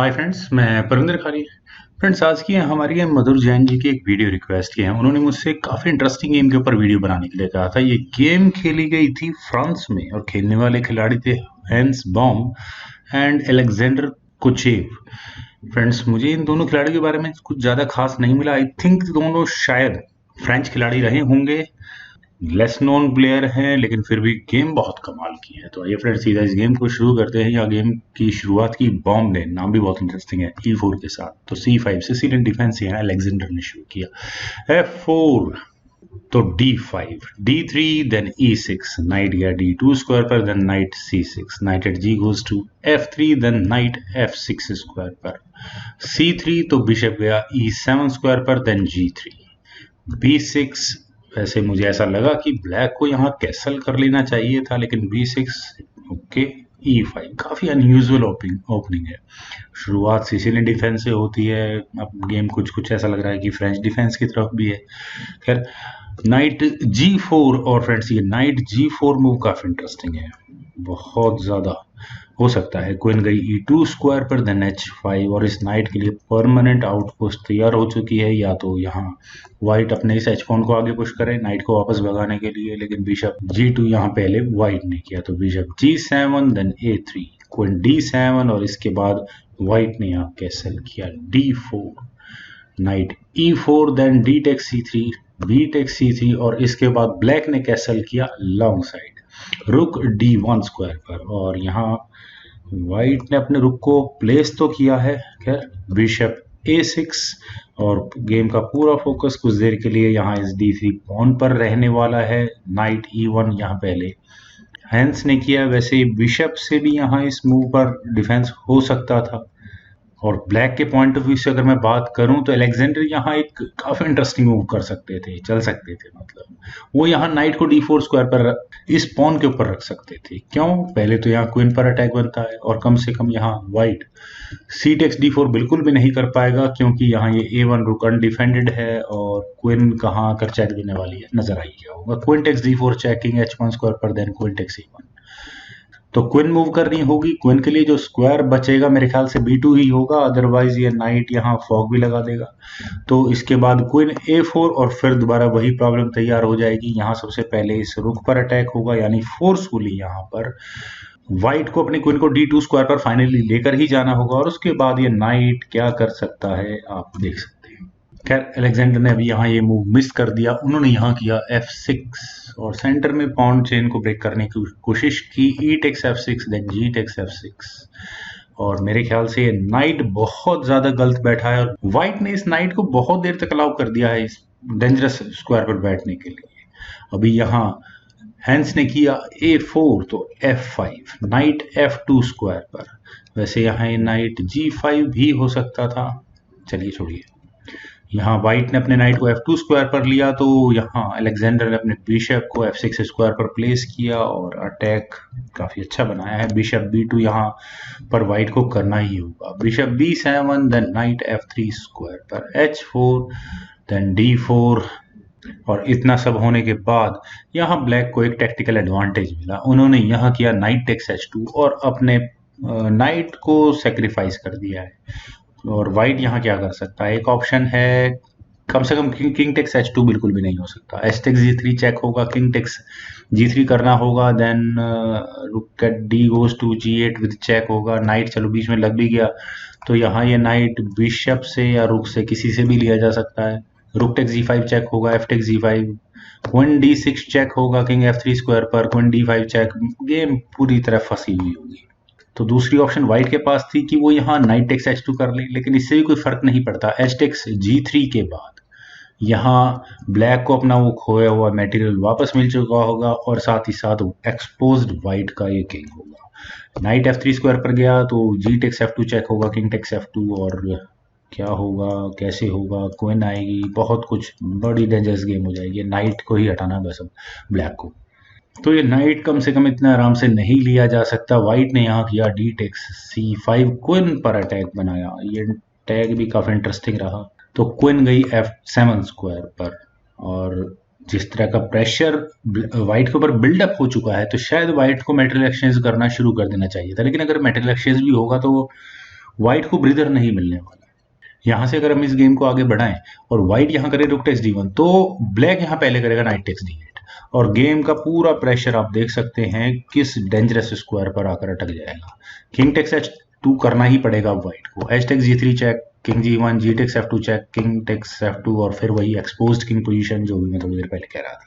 Hi friends, मैं परविंदर खारी। Friends, आज की हमारी ये मधुर जैन जी की एक वीडियो रिक्वेस्ट की है। उन्होंने मुझसे काफ़ी इंटरेस्टिंग गेम के ऊपर वीडियो बनाने के लिए कहा था। ये गेम खेली गई थी फ्रांस में और खेलने वाले खिलाड़ी थे Hans Baum and Alexander Kochev. Friends, मुझे इन दोनों खिलाड़ियों के बारे में कुछ ज़्यादा खास नहीं मिला। आई थिंक दोनों शायद फ्रेंच खिलाड़ी रहे होंगे। लेस नोन प्लेयर हैं, लेकिन फिर भी गेम बहुत कमाल की है। तो आइए फ्रेंड्स, सीधा इस गेम को शुरू करते हैं। या गेम की शुरुआत की बॉम्ब ने, नाम भी बहुत इंटरेस्टिंग है, E4 के साथ। तो C5 सिसिलियन डिफेंस है, अलेक्जेंडर ने शुरू किया। F4 तो D5, D3 then E6, night गया D2 स्क्वायर पर, then knight C6, knight at G goes to F3, then knight F6 square पर। C3 तो बिशप गया E7 स्क्वायर पर, देन G3, B6। वैसे मुझे ऐसा लगा कि ब्लैक को यहाँ कैसल कर लेना चाहिए था, लेकिन B6 ओके। E5 काफी अनयूजुअल ओपनिंग है। शुरुआत सिसिलियन डिफेंस से होती है। अब गेम कुछ कुछ ऐसा लग रहा है कि फ्रेंच डिफेंस की तरफ भी है। खैर, नाइट G4। और फ्रेंड्स, ये नाइट G4 मूव काफी इंटरेस्टिंग है, बहुत ज्यादा हो सकता है। क्वीन गई E2 स्क्वायर पर, देन H5। और इस नाइट के लिए परमानेंट आउटपोस्ट तैयार हो चुकी है। या तो यहाँ व्हाइट अपने इस H पॉन को आगे पुश करे नाइट को वापस भगाने के लिए, लेकिन बिशप G2 यहाँ पहले व्हाइट ने किया। तो bishop G7, then A3, queen D7। और इसके बाद व्हाइट ने यहाँ कैसल किया D4, knight E4, then D take C3, B take C3। और इसके बाद ब्लैक ने कैसल किया लॉन्ग साइड, रुक D1 स्क्वायर पर। और यहाँ व्हाइट ने अपने रुक को प्लेस तो किया है। खैर, बिशप A6। और गेम का पूरा फोकस कुछ देर के लिए यहाँ इस D3 पॉन पर रहने वाला है। नाइट E1 यहाँ पहले हैंस ने किया। वैसे बिशप से भी यहाँ इस मूव पर डिफेंस हो सकता था। और ब्लैक के पॉइंट ऑफ व्यू से अगर मैं बात करूं तो अलेक्जेंडर यहाँ एक काफी इंटरेस्टिंग मूव कर सकते थे, चल सकते थे। मतलब वो यहाँ नाइट को D4 स्क्वायर पर इस पॉन के ऊपर रख सकते थे। क्यों? पहले तो यहाँ क्वीन पर अटैक बनता है, और कम से कम यहाँ व्हाइट C टेक्स D4 बिल्कुल भी नहीं कर पाएगा, क्योंकि यहाँ ये A1 रुक अनडिफेंडेड है। और क्वीन कहाँ कर चेक देने वाली है, नजर आई क्या होगा। Queen takes D4 checking H1 square पर, देन क्वीन टेक्स E1। तो क्वीन मूव करनी होगी। क्वीन के लिए जो स्क्वायर बचेगा मेरे ख्याल से B2 ही होगा, अदरवाइज ये नाइट यहाँ फॉग भी लगा देगा। तो इसके बाद क्वीन A4, और फिर दोबारा वही प्रॉब्लम तैयार हो जाएगी। यहाँ सबसे पहले इस रुक पर अटैक होगा, यानी फोर्सफुली यहाँ पर व्हाइट को अपनी क्वीन को D2 स्क्वायर पर फाइनली लेकर ही जाना होगा। और उसके बाद ये नाइट क्या कर सकता है आप देख सकते हैं। खैर, अलेक्जेंडर ने अभी यहाँ ये मूव मिस कर दिया। उन्होंने यहाँ किया F6 और सेंटर में पाउंड चेन को ब्रेक करने की कोशिश की। E takes F6, then G takes F6। और मेरे ख्याल से ये नाइट बहुत ज्यादा गलत बैठा है, और व्हाइट ने इस नाइट को बहुत देर तक अलाउ कर दिया है इस डेंजरस स्क्वायर पर बैठने के लिए। अभी यहाँ हैंस ने किया A4, तो F5, नाइट F2 स्क्वायर पर। वैसे यहाँ ये नाइट G5 भी हो सकता था, चलिए छोड़िए। यहाँ व्हाइट ने अपने नाइट को F2 स्क्वायर पर लिया, तो यहाँ अलेक्जेंडर ने अपने बिशप को F6 स्क्वायर पर प्लेस किया और अटैक काफी अच्छा बनाया है। बिशप B2 यहाँ पर व्हाइट को करना ही होगा। Bishop B7, then night F3 square पर, H4, देन D4। और इतना सब होने के बाद यहाँ ब्लैक को एक टेक्टिकल एडवांटेज मिला। उन्होंने यहाँ किया नाइट टेक्स H2 और अपने नाइट को सेक्रीफाइस कर दिया है। और व्हाइट यहाँ क्या कर सकता है? एक ऑप्शन है, कम से कम किंग टेक्स H2 बिल्कुल भी नहीं हो सकता। H टेक्स G3 चेक होगा, किंग टेक्स G3 करना होगा, then rook at D goes to G8 with check होगा। नाइट चलो बीच में लग भी गया, तो यहाँ ये नाइट बिशप से या रुक से किसी से भी लिया जा सकता है। रुक टेक्स G5 चेक होगा, F takes G5, queen D6 check होगा, किंग F3 स्क्वायर पर, क्वीन D5 चेक। गेम पूरी तरह फंसी हुई होगी। तो दूसरी ऑप्शन व्हाइट के पास थी कि वो यहाँ नाइट टेक्स H2 कर ले, लेकिन इससे भी कोई फर्क नहीं पड़ता। H टेक्स G3 के बाद यहाँ ब्लैक को अपना वो खोया हुआ मटेरियल वापस मिल चुका होगा, और साथ ही साथ एक्सपोज्ड व्हाइट का ये किंग होगा। नाइट F3 स्क्वायर पर गया तो G टेक्स F2 चेक होगा, किंग टेक्स F2। और क्या होगा, कैसे होगा, क्वीन आएगी, बहुत कुछ, बड़ी डेंजरस गेम हो जाएगी। नाइट को ही हटाना बस अब ब्लैक को। तो ये नाइट कम से कम इतना आराम से नहीं लिया जा सकता। व्हाइट ने यहाँ किया D टेक्स C5, क्वीन पर अटैक बनाया। ये टैग भी काफी इंटरेस्टिंग रहा। तो क्वीन गई F7 स्क्वायर पर, और जिस तरह का प्रेशर व्हाइट के ऊपर बिल्डअप हो चुका है, तो शायद व्हाइट को मेटल एक्सचेंज करना शुरू कर देना चाहिए था। लेकिन अगर मेटल एक्सचेंज भी होगा तो व्हाइट को ब्रीदर नहीं मिलने वाला। यहाँ से अगर हम इस गेम को आगे बढ़ाएं और व्हाइट यहाँ करे रुक टेक्स D1, तो ब्लैक यहाँ पहले करेगा नाइट टेक्स D8 और गेम का पूरा प्रेशर आप देख सकते हैं किस डेंजरस स्क्वायर पर आकर अटक जाएगा। किंग टेक्स H2 करना ही पड़ेगा व्हाइट को। H takes G3 check, king G1, G takes F2 check, king takes F2 और फिर वही एक्सपोज्ड किंग पोजीशन जो भी मैं थोड़ी देर पहले कह रहा था।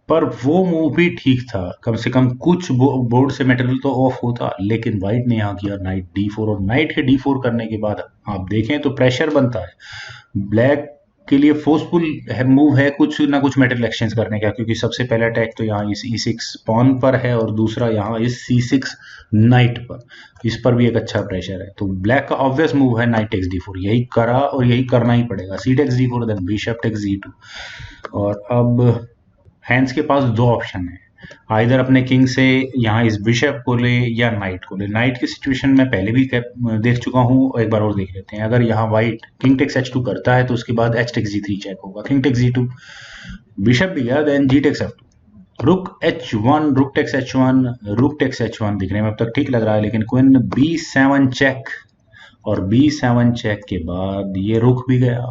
पर वो मूव भी ठीक था, कम से कम कुछ बोर्ड से मटेरियल तो ऑफ होता, लेकिन व्हाइट ने यहाँ किया नाइट D4 और नाइट के D4 करने के बाद आप देखें तो प्रेशर बनता है ब्लैक के लिए। फोर्सफुल मूव है कुछ ना कुछ मटेरियल एक्सचेंज करने का, क्योंकि सबसे पहला अटैक तो यहाँ इस E6 पॉन पर है और दूसरा यहाँ इस C6 नाइट पर, इस पर भी एक अच्छा प्रेशर है। तो ब्लैक का ऑब्वियस मूव है नाइट टेक्स D4, यही करा और यही करना ही पड़ेगा। C takes D4 then bishop takes G2। और अब हैंस के पास दो ऑप्शन है, आइदर अपने किंग से यहाँ इस बिशप को ले या नाइट को ले। नाइट की सिचुएशन में पहले भी देख चुका हूँ, एक बार और देख लेते हैं। अगर यहाँ व्हाइट किंग टेक्स H2 करता है तो उसके बाद H टेक्स G3 चेक होगा, किंग टेक्स G2, बिशप भी गया, देन G टेक्स F2, रुक H1, rook takes H1, rook takes H1 दिखने में अब तक ठीक लग रहा है, लेकिन क्वीन B7 चेक और B7 चेक के बाद ये रुक भी गया,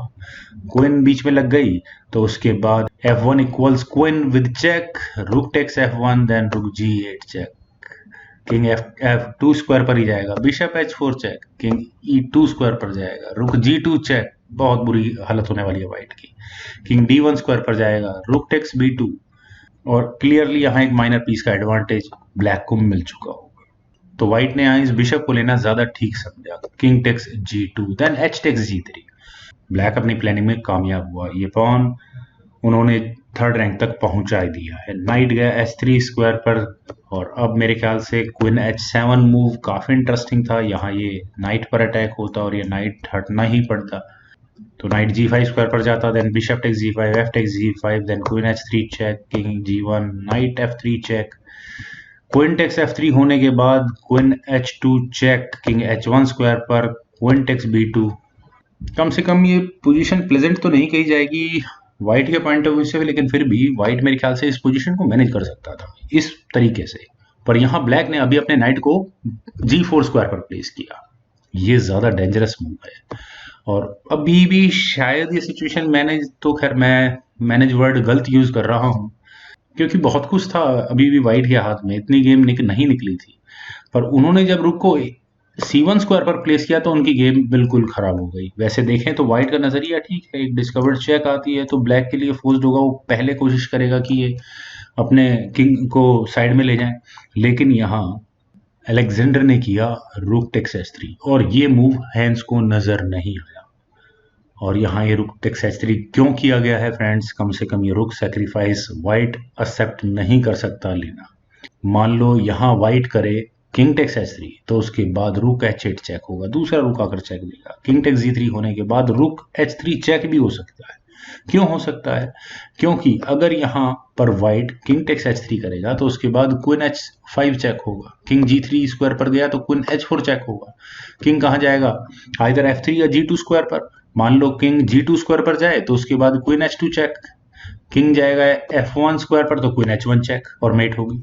क्वीन बीच में लग गई, तो उसके बाद F1 equals queen with check, rook takes F1, then rook G8 check, king F2 square पर ही जाएगा, bishop H4 check, king E2 square पर जाएगा, रुक G2 चेक, बहुत बुरी हालत होने वाली है व्हाइट की, किंग D1 स्क्वायर पर जाएगा, रुक टेक्स B2, और क्लियरली यहाँ एक माइनर पीस का एडवांटेज ब्लैक को मिल चुका होगा। तो व्हाइट ने यहाँ इस बिशप को लेना ज्यादा ठीक समझा, king takes G2, then H takes G3। Black अपनी प्लानिंग में कामयाब हुआ, ये पॉन उन्होंने थर्ड रैंक तक पहुंचा दिया है। नाइट गया H3 स्क्वायर पर और अब मेरे ख्याल से क्वीन H7 मूव काफी इंटरेस्टिंग था, यहाँ ये नाइट पर अटैक होता और ये नाइट हटना ही पड़ता, तो नाइट G5 स्क्वायर पर जाता, then bishop takes G5, F takes G5, then queen H3 check, king G1, knight F3 check, queen takes F3 होने के बाद queen H2 check, king H1 square पर, क्वीन टेक्स B2। कम से कम ये पोजीशन प्लेजेंट तो नहीं कही जाएगी व्हाइट के पॉइंट ऑफ व्यू से, लेकिन फिर भी व्हाइट मेरे ख्याल से इस पोजीशन को मैनेज कर सकता था इस तरीके से। पर यहाँ ब्लैक ने अभी अपने नाइट को G4 स्क्वायर पर प्लेस किया, ये ज्यादा डेंजरस मूव है। और अभी भी शायद ये सिचुएशन मैनेज, तो खैर मैं मैनेज वर्ड गलत यूज कर रहा हूँ, क्योंकि बहुत कुछ था अभी भी व्हाइट के हाथ में, इतनी गेम नहीं निकली थी। पर उन्होंने जब रुक को C1 स्क्वायर पर प्लेस किया तो उनकी गेम बिल्कुल खराब हो गई। वैसे देखें तो व्हाइट का नजरिया ठीक है, एक डिस्कवर्ड चेक आती है तो ब्लैक के लिए फोर्स्ड होगा, वो पहले कोशिश करेगा कि ये अपने किंग को साइड में ले जाएं, लेकिन यहाँ अलेक्जेंडर ने किया रुक टेक्स H3 और ये मूव हैंस को नजर नहीं आया। और यहाँ ये रुक टेक्स H3 क्यों किया गया है फ्रेंड्स, कम से कम ये रुक सैक्रिफाइस व्हाइट एक्सेप्ट नहीं कर सकता लेना। मान लो यहाँ व्हाइट करे किंग टेक्स H3 तो उसके बाद रुक H8 चेक होगा, दूसरा रुक आकर चेक देगा, किंग टेक्स G3 होने के बाद रुक H3 चेक भी हो सकता है। क्यों हो सकता है, क्योंकि अगर यहाँ पर व्हाइट किंग टेक्स H3 करेगा तो उसके बाद क्वीन H5 चेक होगा, किंग G3 स्क्वायर पर गया तो क्वीन H4 चेक होगा, किंग कहाँ जाएगा, आइदर F3 या G2 स्क्वायर पर। मान लो किंग G2 स्क्वायर पर जाए तो उसके बाद क्वीन H2 चेक, किंग जाएगा F1 स्क्वायर पर तो क्वीन H1 चेक और मेट होगी।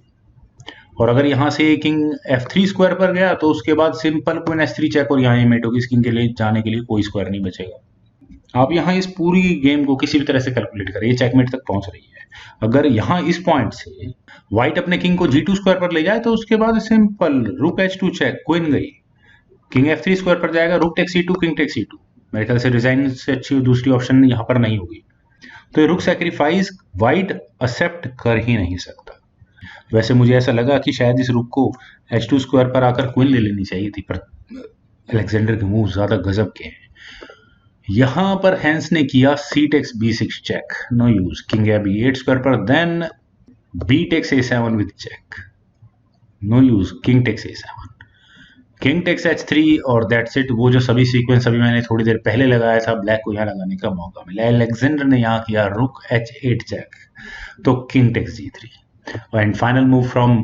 और अगर यहाँ से किंग F3 स्क्वायर पर गया तो उसके बाद सिंपल क्वीन H3 चेक और यहाँ ये मेट होगी, इस किंग के लिए जाने के लिए कोई स्क्वायर नहीं बचेगा। आप यहाँ इस पूरी गेम को किसी भी तरह से कैलकुलेट करें, ये चेकमेट तक पहुंच रही है। अगर यहाँ इस पॉइंट से व्हाइट अपने किंग को G2 स्क्वायर पर ले जाए तो उसके बाद सिंपल रुक H2 चेक, क्वीन गई, किंग F3 स्क्वायर पर जाएगा, rook takes C2, king takes C2। मेरे ख्याल से रिजाइन से अच्छी दूसरी ऑप्शन यहाँ पर नहीं होगी, तो ये रुक सैक्रिफाइस व्हाइट एक्सेप्ट कर ही नहीं सकता। वैसे मुझे ऐसा लगा कि शायद इस रुक को H2 स्क्वायर पर आकर क्वीन ले लेनी चाहिए थी, पर अलेक्जेंडर के मूव ज्यादा गजब के हैं। यहां पर हैंस ने किया C takes B6 check, no use, king गया B8 स्क्वायर पर, then B takes A7 with check, no use, king takes A7, king takes H3 और दैट्स इट। वो जो सभी सीक्वेंस अभी मैंने थोड़ी देर पहले लगाया था, ब्लैक को यहाँ लगाने का मौका मिला। अलेक्जेंडर ने यहाँ किया रुक H8 चेक, तो king takes G3 and final move from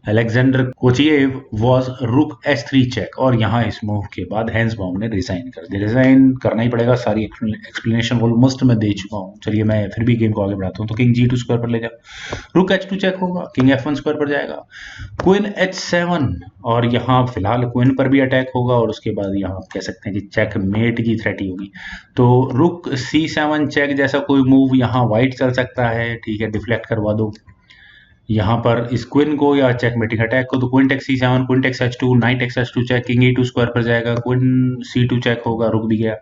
Alexander Kochiev was rook h3 check, और यहाँ इस मूव के बाद हैंसबाउम ने रिजाइन कर दिया। रिजाइन करना ही पड़ेगा, सारी एक्सप्लेनेशन ऑलमोस्ट मैं दे चुका हूँ। चलिए मैं फिर भी गेम को आगे बढ़ाता हूँ। तो किंग g2 स्क्वायर पर ले जाओ, रुक h2 चेक होगा, किंग f1 स्क्वायर पर जाएगा, क्वीन h7, और यहाँ फिलहाल क्वीन पर भी अटैक होगा, और उसके बाद यहाँ आप कह सकते हैं कि चेक मेट की थ्रेट ही होगी। तो रुक c7 चेक जैसा कोई मूव यहाँ वाइट चल सकता है, ठीक है, डिफ्लेक्ट करवा दो यहाँ पर इस क्वीन को या चेकमेटिंग अटैक को। तो queen take c7, queen take h2, knight take h2 check, king e2 square पर जाएगा, क्वीन c2 चेक होगा, रुक भी गया,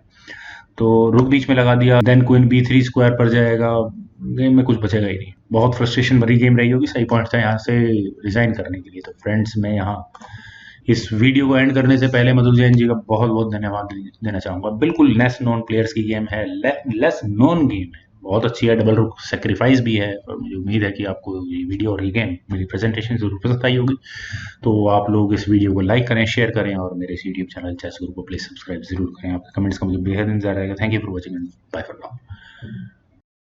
तो रुक बीच में लगा दिया, देन क्वीन b3 स्क्वायर पर जाएगा। गेम में कुछ बचेगा ही नहीं, बहुत फ्रस्ट्रेशन भरी गेम रही होगी। सही पॉइंट था यहाँ से रिजाइन करने के लिए। तो फ्रेंड्स, मैं यहाँ इस वीडियो को एंड करने से पहले मधुर जैन जी का बहुत बहुत धन्यवाद देना चाहूंगा। बिल्कुल लेस नोन प्लेयर्स की गेम है, लेस नोन गेम है, बहुत अच्छी है, डबल रुक सेक्रीफाइस भी है, और मुझे उम्मीद है कि आपको ये वीडियो और ये गेम, मेरी प्रेजेंटेशन जरूर पसंद आई होगी। तो आप लोग इस वीडियो को लाइक करें, शेयर करें, और मेरे इस यूट्यूब चैनल चेस गुरु को प्लीज सब्सक्राइब जरूर करें। आपके कमेंट्स का मुझे बेहद इंतजार रहेगा। Thank you for watching and bye for now.